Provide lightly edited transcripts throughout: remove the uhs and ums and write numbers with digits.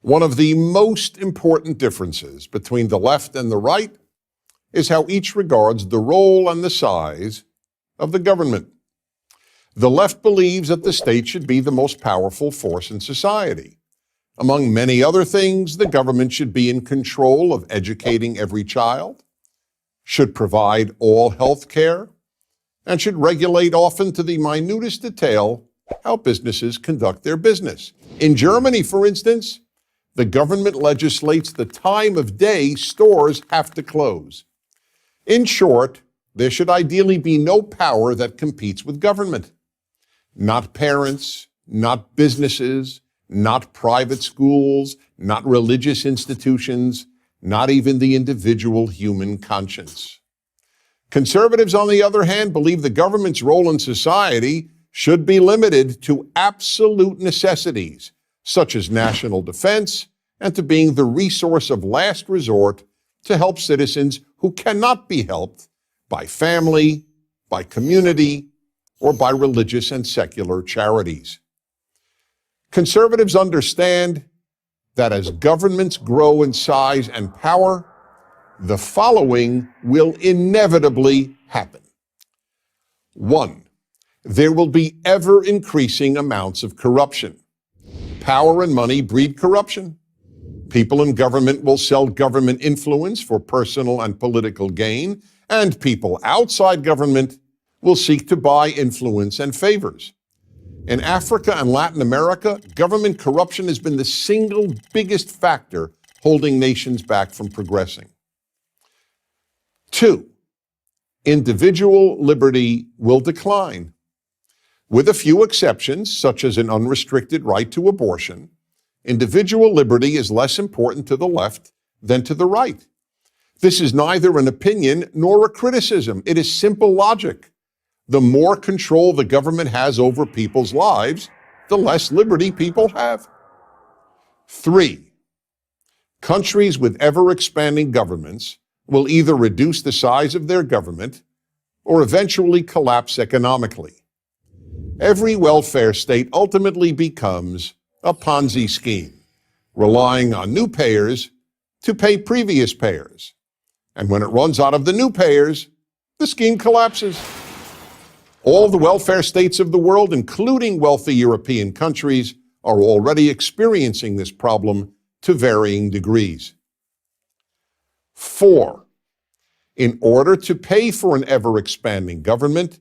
One of the most important differences between the left and the right is how each regards the role and the size of the government. The left believes that the state should be the most powerful force in society. Among many other things, the government should be in control of educating every child, should provide all health care, and should regulate often to the minutest detail how businesses conduct their business. In Germany, for instance, the government legislates the time of day stores have to close. In short, there should ideally be no power that competes with government. Not parents, not businesses, not private schools, not religious institutions, not even the individual human conscience. Conservatives, on the other hand, believe the government's role in society should be limited to absolute necessities, such as national defense, and to being the resource of last resort to help citizens who cannot be helped by family, by community, or by religious and secular charities. Conservatives understand that as governments grow in size and power, the following will inevitably happen. 1. There will be ever-increasing amounts of corruption. Power and money breed corruption. People in government will sell government influence for personal and political gain, and people outside government will seek to buy influence and favors. In Africa and Latin America, government corruption has been the single biggest factor holding nations back from progressing. 2. Individual liberty will decline. With a few exceptions, such as an unrestricted right to abortion, individual liberty is less important to the left than to the right. This is neither an opinion nor a criticism. It is simple logic. The more control the government has over people's lives, the less liberty people have. 3. Countries with ever-expanding governments will either reduce the size of their government or eventually collapse economically. Every welfare state ultimately becomes a Ponzi scheme, relying on new payers to pay previous payers. And when it runs out of the new payers, the scheme collapses. All the welfare states of the world, including wealthy European countries, are already experiencing this problem to varying degrees. 4. In order to pay for an ever-expanding government,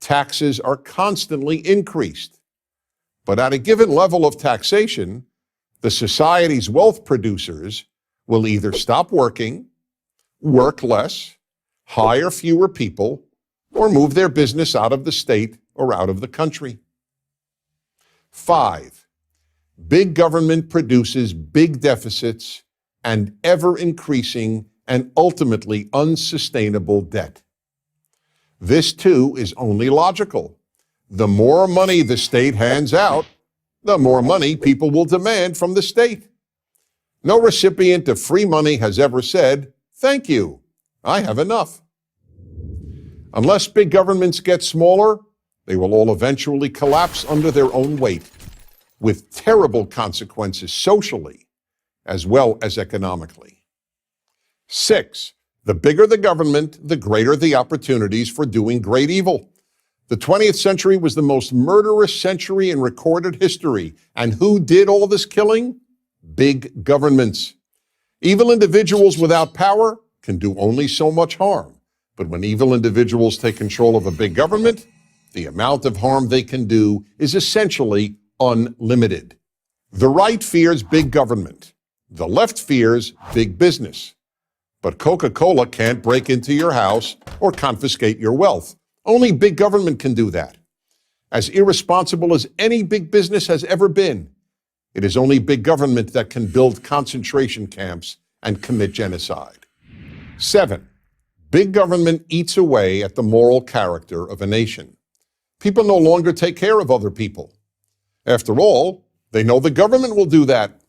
taxes are constantly increased. But at a given level of taxation, the society's wealth producers will either stop working, work less, hire fewer people, or move their business out of the state or out of the country. 5. Big government produces big deficits and ever-increasing and ultimately unsustainable debt. This, too, is only logical. The more money the state hands out, the more money people will demand from the state. No recipient of free money has ever said, "Thank you, I have enough." Unless big governments get smaller, they will all eventually collapse under their own weight, with terrible consequences socially as well as economically. 6. The bigger the government, the greater the opportunities for doing great evil. The 20th century was the most murderous century in recorded history. And who did all this killing? Big governments. Evil individuals without power can do only so much harm. But when evil individuals take control of a big government, the amount of harm they can do is essentially unlimited. The right fears big government. The left fears big business. But Coca-Cola can't break into your house or confiscate your wealth. Only big government can do that. As irresponsible as any big business has ever been, it is only big government that can build concentration camps and commit genocide. 7. Big government eats away at the moral character of a nation. People no longer take care of other people. After all, they know the government will do that.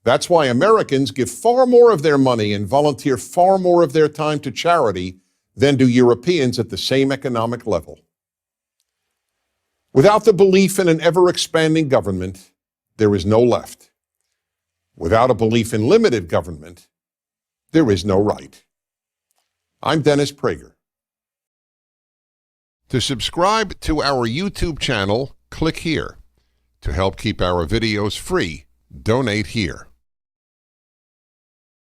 That's why Americans give far more of their money and volunteer far more of their time to charity than do Europeans at the same economic level. Without the belief in an ever-expanding government, there is no left. Without a belief in limited government, there is no right. I'm Dennis Prager. To subscribe to our YouTube channel, click here. To help keep our videos free, donate here.